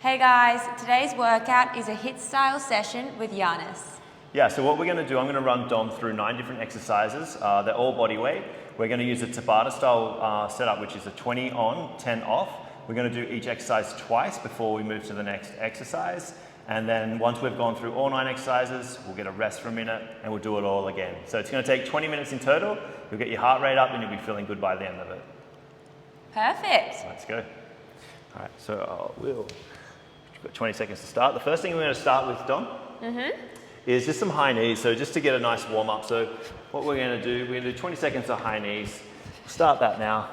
Hey guys, today's workout is a HIIT style session with Janis. Yeah, so what we're going to do, I'm going to run Dom through 9 different exercises. They're all body weight. We're going to use a Tabata style setup, which is a 20 on, 10 off. We're going to do each exercise twice before we move to the next exercise. And then once we've gone through all 9 exercises, we'll get a rest for a minute and we'll do it all again. So it's going to take 20 minutes in total. You'll get your heart rate up and you'll be feeling good by the end of it. Perfect. Let's go. All right, so we've got 20 seconds to start. The first thing we're going to start with, Dom, is just some high knees. So just to get a nice warm up. So what we're going to do, we're going to do 20 seconds of high knees. Start that now.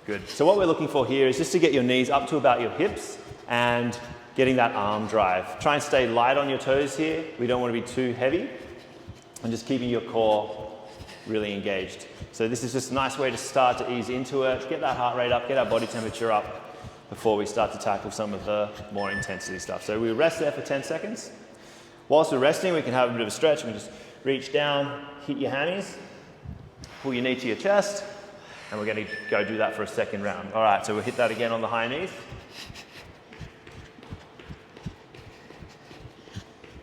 Good. So what we're looking for here is just to get your knees up to about your hips and getting that arm drive. Try and stay light on your toes here. We don't want to be too heavy. And just keeping your core really engaged. So this is just a nice way to start to ease into it, get that heart rate up, get our body temperature up before we start to tackle some of the more intensity stuff. So we rest there for 10 seconds. Whilst we're resting, we can have a bit of a stretch. We can just reach down, hit your hammies, pull your knee to your chest, and we're going to go do that for a second round. All right, so we'll hit that again on the high knees.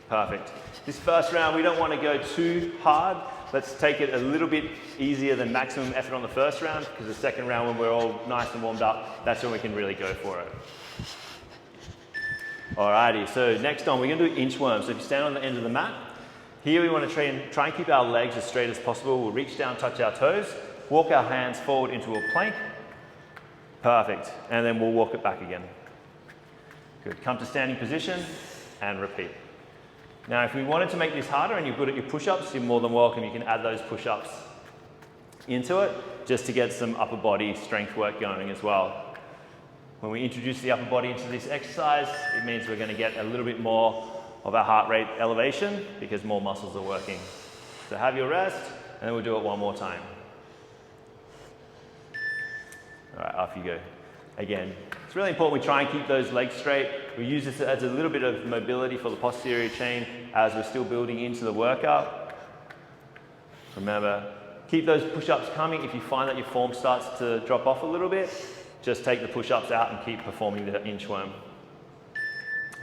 Perfect. This first round, we don't want to go too hard. Let's take it a little bit easier than maximum effort on the first round, because the second round, when we're all nice and warmed up, that's when we can really go for it. Alrighty, so next on, we're going to do inchworm. So if you stand on the end of the mat, here we want to try and keep our legs as straight as possible. We'll reach down, touch our toes, walk our hands forward into a plank. Perfect. And then we'll walk it back again. Good. Come to standing position and repeat. Now, if we wanted to make this harder and you're good at your push-ups, you're more than welcome. You can add those push-ups into it just to get some upper body strength work going as well. When we introduce the upper body into this exercise, it means we're going to get a little bit more of our heart rate elevation because more muscles are working. So have your rest, and then we'll do it one more time. All right, off you go. Again, it's really important we try and keep those legs straight. We use this as a little bit of mobility for the posterior chain as we're still building into the workout. Remember, keep those push-ups coming. If you find that your form starts to drop off a little bit, just take the push-ups out and keep performing the inchworm.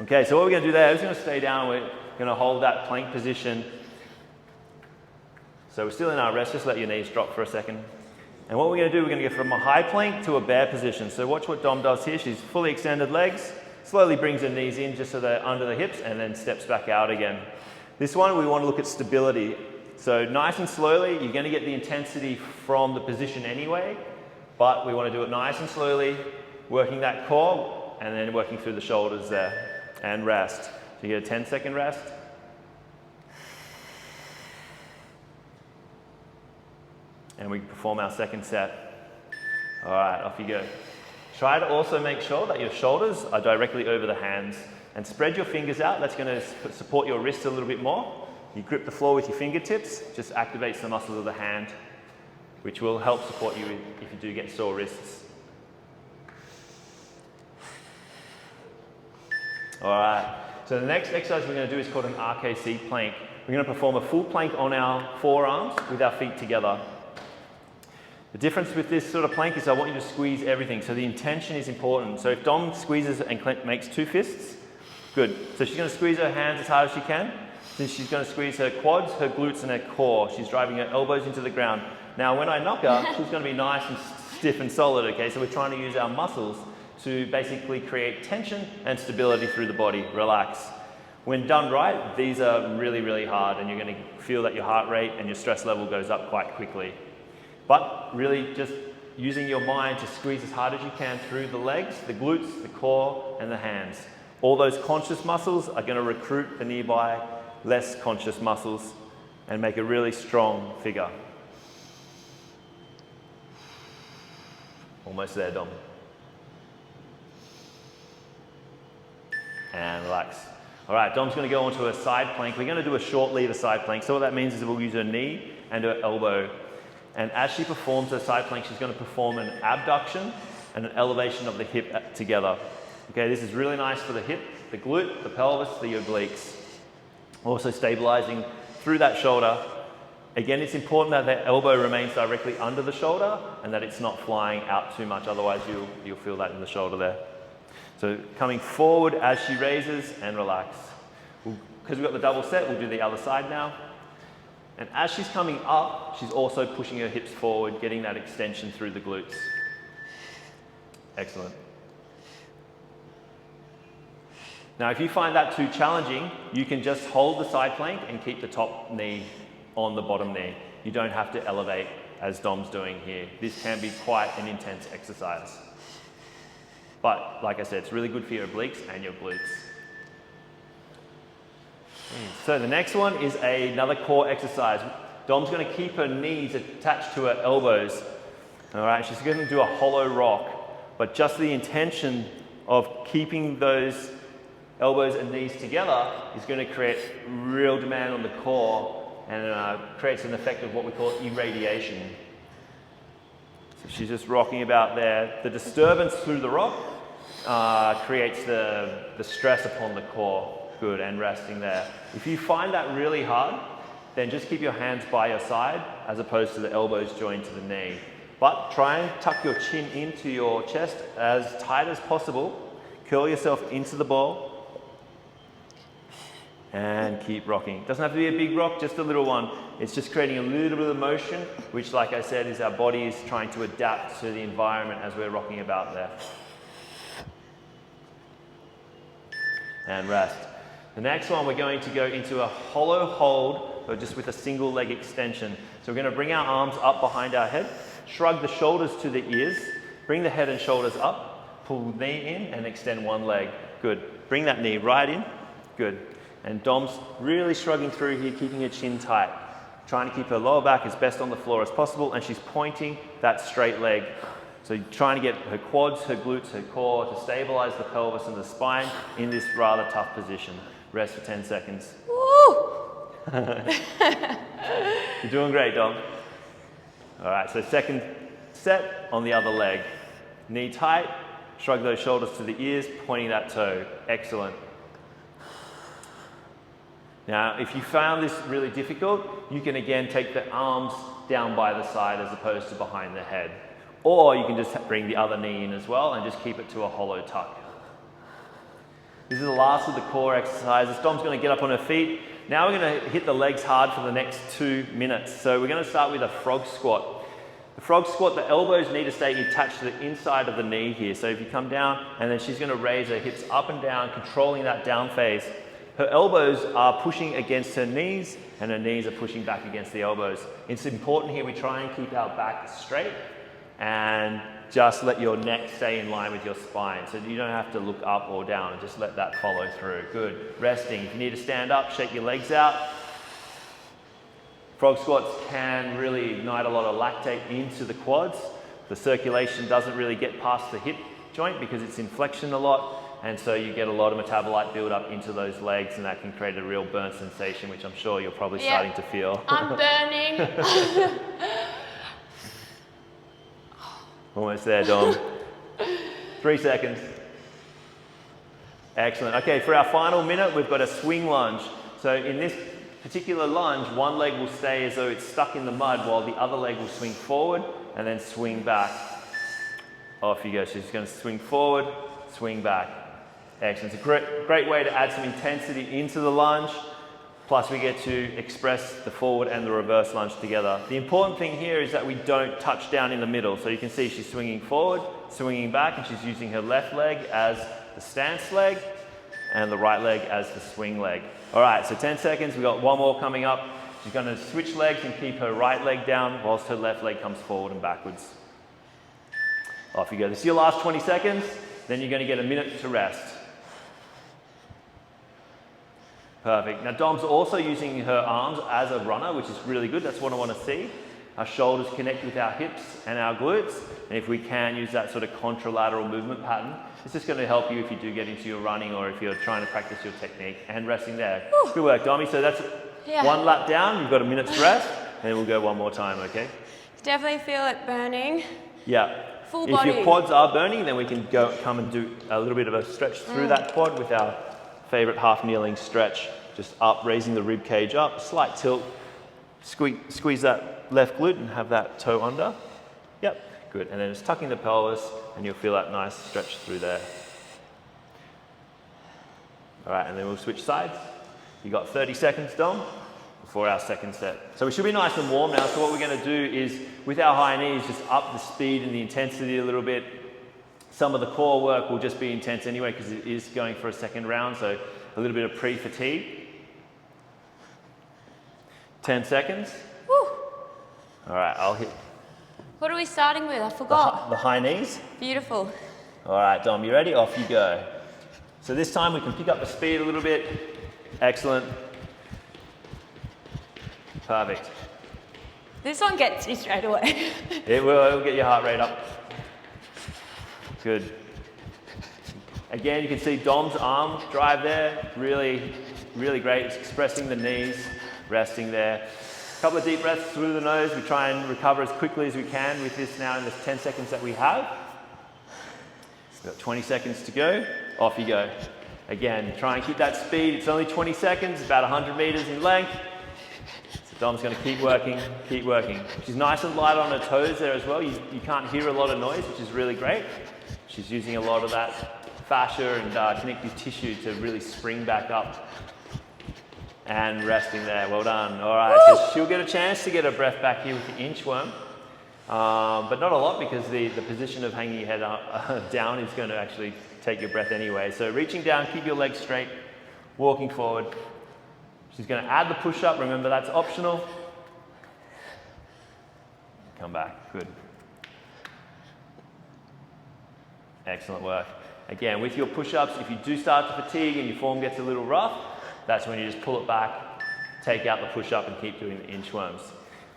Okay, so what we're going to do there is we're going to stay down. We're going to hold that plank position. So we're still in our rest. Just let your knees drop for a second. And what we're going to do, we're going to go from a high plank to a bear position. So watch what Dom does here. She's fully extended legs, slowly brings her knees in just so they're under the hips, and then steps back out again. This one, we want to look at stability. So nice and slowly, you're going to get the intensity from the position anyway, but we want to do it nice and slowly, working that core, and then working through the shoulders there, and rest. So you get a 10-second rest. And we perform our second set. All right, off you go. Try to also make sure that your shoulders are directly over the hands and spread your fingers out. That's going to support your wrists a little bit more. You grip the floor with your fingertips, just activates the muscles of the hand, which will help support you if you do get sore wrists. All right, so the next exercise we're going to do is called an Rkc Plank. We're going to perform a full plank on our forearms with our feet together. The difference with this sort of plank is I want you to squeeze everything, so the intention is important. So if Dom squeezes and makes 2 fists, good. So she's going to squeeze her hands as hard as she can. Then she's going to squeeze her quads, her glutes, and her core. She's driving her elbows into the ground. Now when I knock her, she's going to be nice and stiff and solid, okay? So we're trying to use our muscles to basically create tension and stability through the body. Relax. When done right, these are really, really hard, and you're going to feel that your heart rate and your stress level goes up quite quickly. But really just using your mind to squeeze as hard as you can through the legs, the glutes, the core, and the hands. All those conscious muscles are going to recruit the nearby less conscious muscles and make a really strong figure. Almost there, Dom. And relax. All right, Dom's going to go onto a side plank. We're going to do a short lever side plank. So what that means is we'll use her knee and her elbow. And as she performs her side plank, she's going to perform an abduction and an elevation of the hip together. Okay, this is really nice for the hip, the glute, the pelvis, the obliques. Also stabilizing through that shoulder. Again, it's important that the elbow remains directly under the shoulder and that it's not flying out too much, otherwise you'll feel that in the shoulder there. So coming forward as she raises and relax. Because we've got the double set, we'll do the other side now. And as she's coming up, she's also pushing her hips forward, getting that extension through the glutes. Excellent. Now, if you find that too challenging, you can just hold the side plank and keep the top knee on the bottom knee. You don't have to elevate as Dom's doing here. This can be quite an intense exercise. But like I said, it's really good for your obliques and your glutes. So the next one is another core exercise. Dom's going to keep her knees attached to her elbows. All right, she's going to do a hollow rock, but just the intention of keeping those elbows and knees together is going to create real demand on the core and creates an effect of what we call irradiation. So she's just rocking about there. The disturbance through the rock creates the stress upon the core. Good, and resting there. If you find that really hard, then just keep your hands by your side as opposed to the elbows joined to the knee. But try and tuck your chin into your chest as tight as possible. Curl yourself into the ball and keep rocking. Doesn't have to be a big rock, just a little one. It's just creating a little bit of motion, which, like I said, is our body is trying to adapt to the environment as we're rocking about there. And rest. The next one, we're going to go into a hollow hold, but just with a single leg extension. So we're going to bring our arms up behind our head, shrug the shoulders to the ears, bring the head and shoulders up, pull the knee in and extend one leg. Good. Bring that knee right in. Good. And Dom's really shrugging through here, keeping her chin tight, trying to keep her lower back as best on the floor as possible, and she's pointing that straight leg. So trying to get her quads, her glutes, her core to stabilize the pelvis and the spine in this rather tough position. Rest for 10 seconds. Woo! You're doing great, Dom. All right, so second set on the other leg. Knee tight, shrug those shoulders to the ears, pointing that toe. Excellent. Now, if you found this really difficult, you can again take the arms down by the side as opposed to behind the head. Or you can just bring the other knee in as well and just keep it to a hollow tuck. This is the last of the core exercises. Dom's going to get up on her feet. Now we're going to hit the legs hard for the next 2 minutes. So we're going to start with a frog squat. The frog squat, the elbows need to stay attached to the inside of the knee here. So if you come down, and then she's going to raise her hips up and down, controlling that down phase. Her elbows are pushing against her knees, and her knees are pushing back against the elbows. It's important here we try and keep our back straight, and just let your neck stay in line with your spine. So you don't have to look up or down, and just let that follow through. Good. Resting. If you need to stand up, shake your legs out. Frog squats can really ignite a lot of lactate into the quads. The circulation doesn't really get past the hip joint because it's in flexion a lot, and so you get a lot of metabolite build up into those legs, and that can create a real burn sensation, which I'm sure you're probably starting to feel. I'm burning. Almost there, Dom. 3 seconds. Excellent. Okay, for our final minute, we've got a swing lunge. So in this particular lunge, one leg will stay as though it's stuck in the mud, while the other leg will swing forward and then swing back. Off you go. So she's going to swing forward, swing back. Excellent. It's a great way to add some intensity into the lunge. Plus we get to express the forward and the reverse lunge together. The important thing here is that we don't touch down in the middle. So you can see she's swinging forward, swinging back, and she's using her left leg as the stance leg and the right leg as the swing leg. All right, so 10 seconds. We've got one more coming up. She's going to switch legs and keep her right leg down whilst her left leg comes forward and backwards. Off you go. This is your last 20 seconds. Then you're going to get a minute to rest. Perfect. Now Dom's also using her arms as a runner, which is really good. That's what I want to see. Our shoulders connect with our hips and our glutes. And if we can use that sort of contralateral movement pattern, it's just going to help you if you do get into your running or if you're trying to practice your technique and resting there. Whew. Good work, Dommy. So that's one lap down. You've got a minute's rest, and we'll go one more time, okay? Definitely feel it burning. Yeah. Full body. If your quads are burning, then we can come and do a little bit of a stretch through that quad with our favorite half kneeling stretch. Just up, raising the rib cage up, slight tilt, squeeze that left glute and have that toe under. Yep, good. And then just tucking the pelvis, and you'll feel that nice stretch through there. All right, and then we'll switch sides. You got 30 seconds, Dom, before our second set. So we should be nice and warm now. So what we're gonna do is, with our high knees, just up the speed and the intensity a little bit. Some of the core work will just be intense anyway because it is going for a second round, so a little bit of pre-fatigue. 10 seconds. Woo. All right, I'll hit. What are we starting with? I forgot. The high knees. Beautiful. All right, Dom, you ready? Off you go. So this time we can pick up the speed a little bit. Excellent. Perfect. This one gets you straight away. It will, it'll get your heart rate up. Good. Again, you can see Dom's arm drive there. Really, really great. It's expressing the knees, resting there. A couple of deep breaths through the nose. We try and recover as quickly as we can with this now in the 10 seconds that we have. We've got 20 seconds to go. Off you go. Again, try and keep that speed. It's only 20 seconds, about 100 meters in length. So Dom's going to keep working, keep working. She's nice and light on her toes there as well. You can't hear a lot of noise, which is really great. She's using a lot of that fascia and connective tissue to really spring back up. And resting there. Well done. All right, Woo! so she'll get a chance to get her breath back here with the inchworm. But not a lot because the position of hanging your head down is going to actually take your breath anyway. So reaching down, keep your legs straight, walking forward. She's going to add the push-up. Remember, that's optional. Come back. Good. Excellent work. Again, with your push-ups, if you do start to fatigue and your form gets a little rough, that's when you just pull it back, take out the push-up and keep doing the inchworms.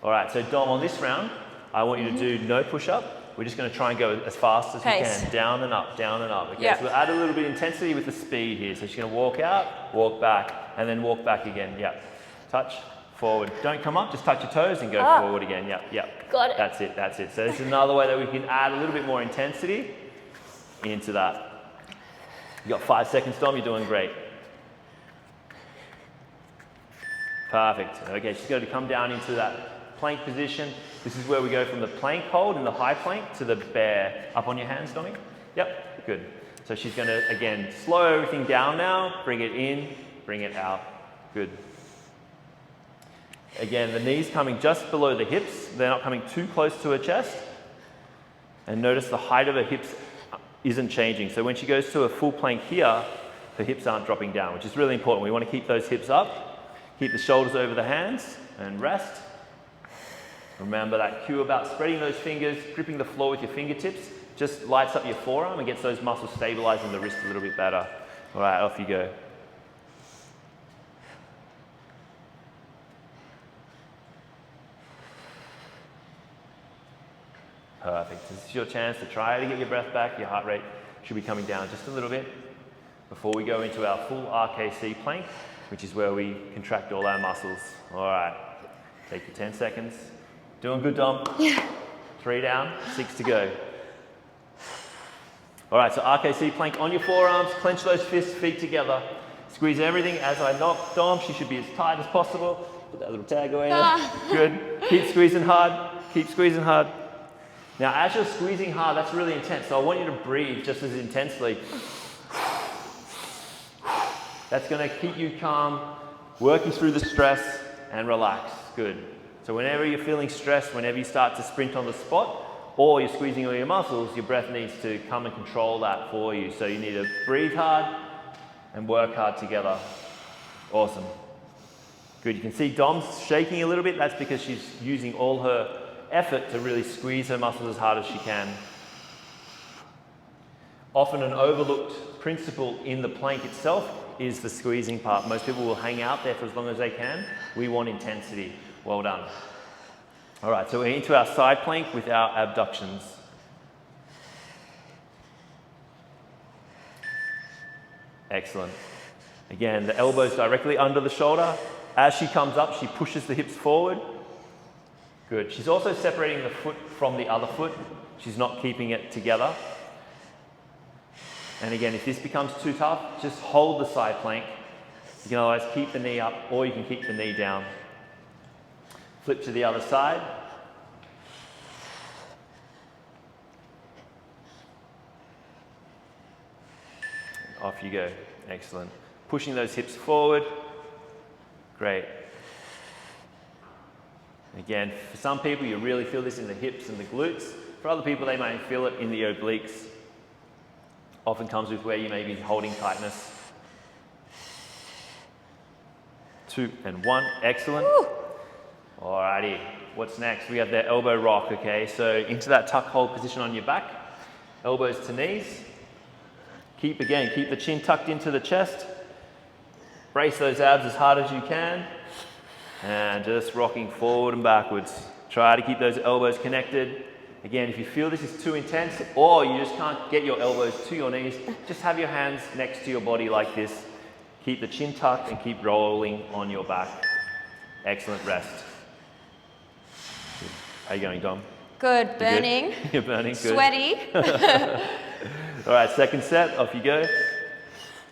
All right, so Dom, on this round, I want you to do no push-up. We're just going to try and go as fast as we can. Down and up, down and up. Okay, Yep. so we'll add a little bit of intensity with the speed here. So she's going to walk out, walk back, and then walk back again. Yep. Touch, forward. Don't come up, just touch your toes and go forward again. Yep, yep. Got it. That's it, that's it. So this is another way that we can add a little bit more intensity into that. You got 5 seconds, Dom, you're doing great. Perfect. Okay, she's going to come down into that plank position. This is where we go from the plank hold in the high plank to the bear. Up on your hands, Dommy. Yep, good. So she's going to, again, slow everything down now, bring it in, bring it out. Good. Again, the knees coming just below the hips. They're not coming too close to her chest. And notice the height of her hips isn't changing. So when she goes to a full plank here, her hips aren't dropping down, which is really important. We want to keep those hips up. Keep the shoulders over the hands and rest. Remember that cue about spreading those fingers, gripping the floor with your fingertips, just lights up your forearm and gets those muscles stabilizing the wrist a little bit better. All right, off you go. Perfect. This is your chance to try to get your breath back. Your heart rate should be coming down just a little bit before we go into our full Rkc plank, which is where we contract all our muscles. All right, take your 10 seconds. Doing good, Dom? Yeah. 3 down, 6 to go. All right, so Rkc plank on your forearms, clench those fists, feet together. Squeeze everything as I knock Dom. She should be as tight as possible. Put that little tag away there. Good. Keep squeezing hard, keep squeezing hard. Now, as you're squeezing hard, that's really intense. So I want you to breathe just as intensely. That's going to keep you calm, working through the stress and relax. Good. So whenever you're feeling stressed, whenever you start to sprint on the spot, or you're squeezing all your muscles, your breath needs to come and control that for you. So you need to breathe hard and work hard together. Awesome. Good. You can see Dom's shaking a little bit. That's because she's using all her effort to really squeeze her muscles as hard as she can. Often an overlooked principle in the plank itself is the squeezing part. Most people will hang out there for as long as they can. We want intensity. Well done. All right, so we're into our side plank with our abductions. Excellent. Again, the elbows directly under the shoulder. As she comes up, she pushes the hips forward. Good. She's also separating the foot from the other foot. She's not keeping it together. And again, if this becomes too tough, just hold the side plank. You can otherwise keep the knee up or you can keep the knee down. Flip to the other side. Off you go. Excellent. pushing those hips forward. Great. Again, for some people, you really feel this in the hips and the glutes. For other people, they may feel it in the obliques. Often comes with where you may be holding tightness. 2 and 1, excellent. Woo. Alrighty, what's next? We have the elbow rock, okay? So into that tuck hold position on your back, elbows to knees. Keep the chin tucked into the chest. Brace those abs as hard as you can. And just rocking forward and backwards. Try to keep those elbows connected. Again, if you feel this is too intense or you just can't get your elbows to your knees, just have your hands next to your body like this. Keep the chin tucked and keep rolling on your back. Excellent rest. How are you going, Dom? Good, burning. Good? You're burning, good. Sweaty. All right, second set, off you go.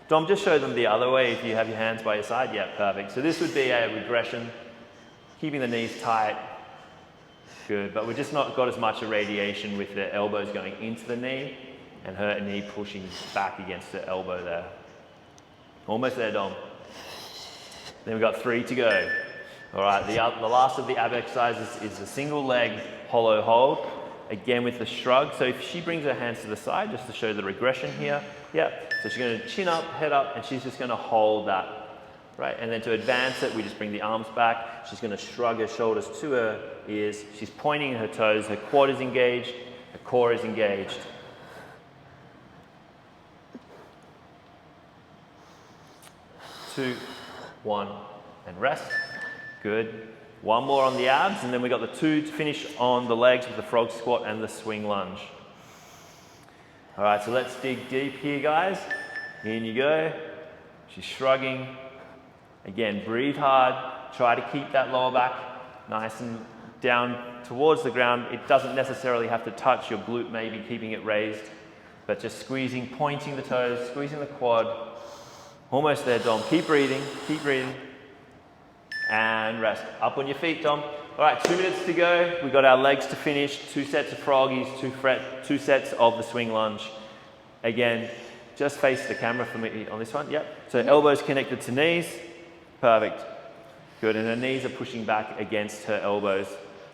Dom, just show them the other way if you have your hands by your side. Yeah, perfect. So this would be a regression, keeping the knees tight. Good, but we've just not got as much irradiation with the elbows going into the knee and her knee pushing back against the elbow there. Almost there, Dom. Then we've got 3 to go. All right, the last of the ab exercises is a single leg hollow hold, again with the shrug. So if she brings her hands to the side, just to show the regression here. Yeah, so she's gonna chin up, head up, and she's just gonna hold that. Right, and then to advance it, we just bring the arms back. She's gonna shrug her shoulders to her ears. She's pointing her toes, her quad is engaged, her core is engaged. 2, 1, and rest. Good. 1 more on the abs, and then we got the 2 to finish on the legs with the frog squat and the swing lunge. All right, so let's dig deep here, guys. In you go. She's shrugging. Again, breathe hard. Try to keep that lower back nice and down towards the ground. It doesn't necessarily have to touch. Your glute may be keeping it raised, but just squeezing, pointing the toes, squeezing the quad. Almost there, Dom. Keep breathing, keep breathing. And rest. Up on your feet, Dom. All right, 2 minutes to go. We've got our legs to finish. 2 sets of froggies, 2 sets of the swing lunge. Again, just face the camera for me on this one. Yep. So elbows connected to knees. Perfect. Good, and her knees are pushing back against her elbows.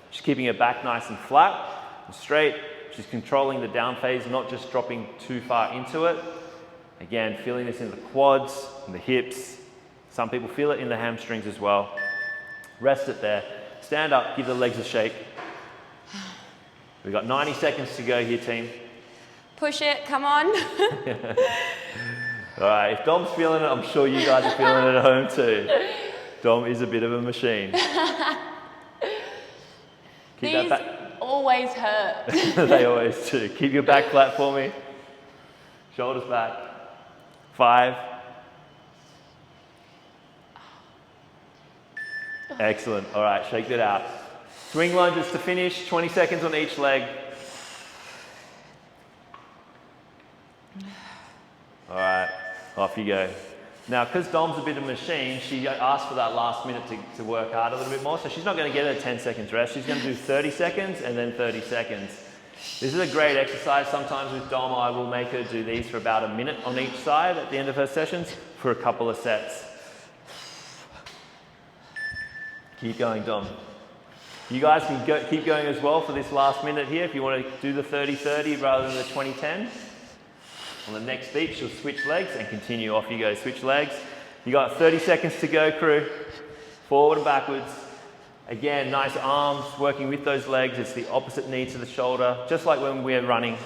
She's keeping her back nice and flat and straight. She's controlling the down phase, not just dropping too far into it. Again, feeling this in the quads and the hips. Some people feel it in the hamstrings as well. Rest it there. Stand up, give the legs a shake. We've got 90 seconds to go here, team. Push it, come on. All right, if Dom's feeling it, I'm sure you guys are feeling it at home too. Dom is a bit of a machine. These always hurt. They always do. Keep your back flat for me. Shoulders back. 5. Excellent. All right, shake that out. Swing lunges to finish, 20 seconds on each leg. All right, off you go. Now, because Dom's a bit of a machine, she asked for that last minute to work hard a little bit more, so she's not going to get her 10 seconds rest. She's going to do 30 seconds and then 30 seconds. This is a great exercise. Sometimes with Dom, I will make her do these for about a minute on each side at the end of her sessions for a couple of sets. Keep going, Dom. You guys can keep going as well for this last minute here if you want to do the 30-30 rather than the 20-10. On the next beat, she'll switch legs and continue. Off you go, switch legs. You got 30 seconds to go, crew. Forward and backwards. Again, nice arms working with those legs. It's the opposite knee to the shoulder, just like when we're running.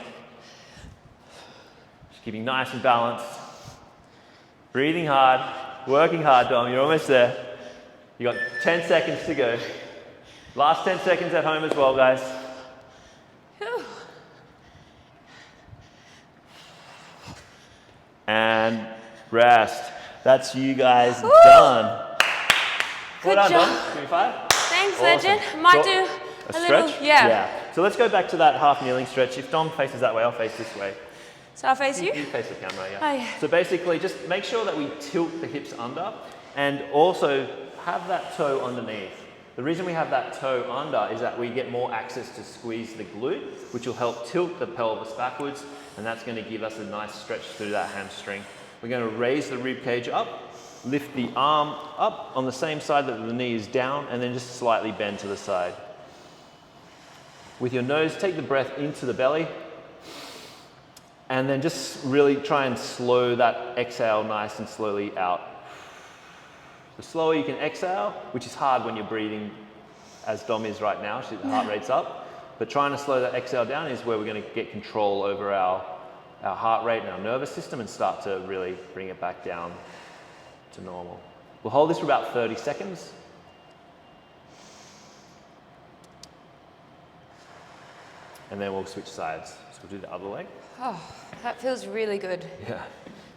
Just keeping nice and balanced. Breathing hard, working hard, Dom. You're almost there. You got 10 seconds to go. Last 10 seconds at home as well, guys. Whew. And rest. That's you guys Woo! Done. Good Well done, job. Dom. Give me 5. Thanks, Awesome. Legend. Might do A little, stretch? yeah. So let's go back to that half kneeling stretch. If Dom faces that way, I'll face this way. So I'll face you? You face the camera, yeah. Oh, yeah. So basically, just make sure that we tilt the hips under and also have that toe underneath. The reason we have that toe under is that we get more access to squeeze the glute, which will help tilt the pelvis backwards, and that's going to give us a nice stretch through that hamstring. We're going to raise the rib cage up, lift the arm up on the same side that the knee is down, and then just slightly bend to the side. With your nose, take the breath into the belly, and then just really try and slow that exhale nice and slowly out. The slower you can exhale, which is hard when you're breathing as Dom is right now, the heart rate's up, but trying to slow that exhale down is where we're going to get control over our heart rate and our nervous system and start to really bring it back down to normal. We'll hold this for about 30 seconds. And then we'll switch sides. So we'll do the other leg. Oh, that feels really good. Yeah.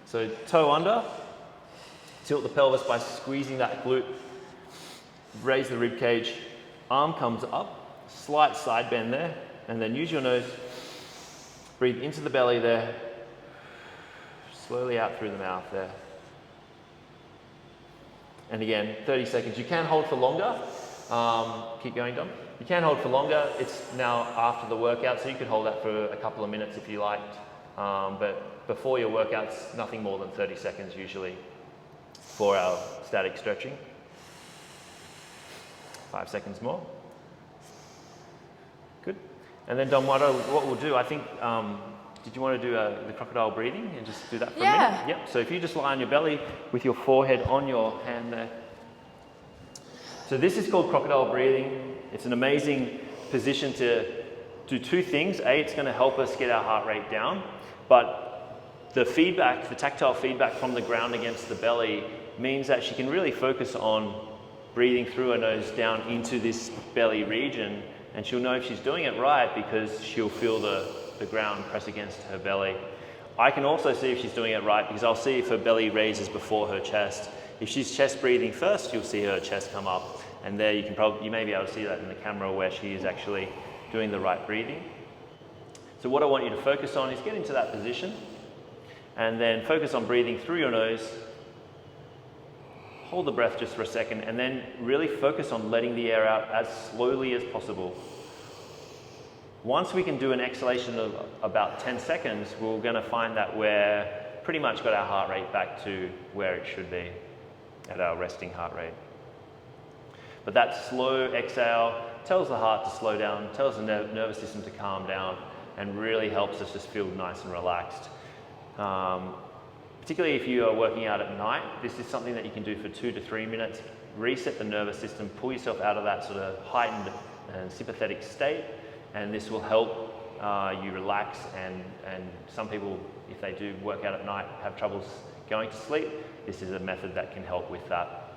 So toe under, tilt the pelvis by squeezing that glute, raise the rib cage, arm comes up, slight side bend there, and then use your nose, breathe into the belly there, slowly out through the mouth there. And again, 30 seconds. You can hold for longer. Keep going, Dom. You can hold for longer. It's now after the workout, so you could hold that for a couple of minutes if you liked. But before your workouts, nothing more than 30 seconds usually for our static stretching. 5 seconds more. Good. And then Dom, what we'll do, I think, did you want to do the crocodile breathing and just do that for a minute? Yep. So if you just lie on your belly with your forehead on your hand there. So this is called crocodile breathing. It's an amazing position to do two things. A, it's going to help us get our heart rate down, but the feedback, the tactile feedback from the ground against the belly means that she can really focus on breathing through her nose down into this belly region, and she'll know if she's doing it right because she'll feel the ground press against her belly. I can also see if she's doing it right because I'll see if her belly raises before her chest. If she's chest breathing first, you'll see her chest come up, and there you may be able to see that in the camera where she is actually doing the right breathing. So what I want you to focus on is get into that position, and then focus on breathing through your nose. Hold the breath just for a second, and then really focus on letting the air out as slowly as possible. Once we can do an exhalation of about 10 seconds, we're going to find that we're pretty much got our heart rate back to where it should be at our resting heart rate. But that slow exhale tells the heart to slow down, tells the nervous system to calm down, and really helps us just feel nice and relaxed. Particularly if you are working out at night, this is something that you can do for 2 to 3 minutes. Reset the nervous system, pull yourself out of that sort of heightened and sympathetic state, and this will help you relax. And some people, if they do work out at night, have troubles going to sleep. This is a method that can help with that.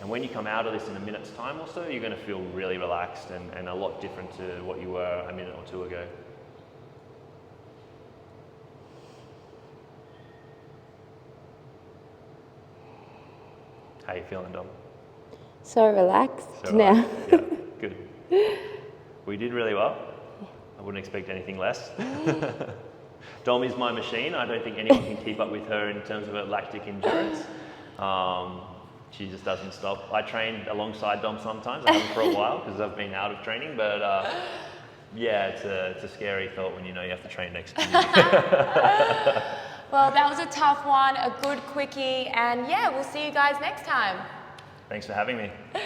And when you come out of this in a minute's time or so, you're going to feel really relaxed and a lot different to what you were a minute or two ago. How are you feeling, Dom? So relaxed now. Yeah, good. We did really well. I wouldn't expect anything less. Dom is my machine. I don't think anyone can keep up with her in terms of her lactic endurance. She just doesn't stop. I trained alongside Dom sometimes. I haven't for a while because I've been out of training, but yeah, it's a scary thought when you know you have to train next to you. Well, that was a tough one, a good quickie, and yeah, we'll see you guys next time. Thanks for having me.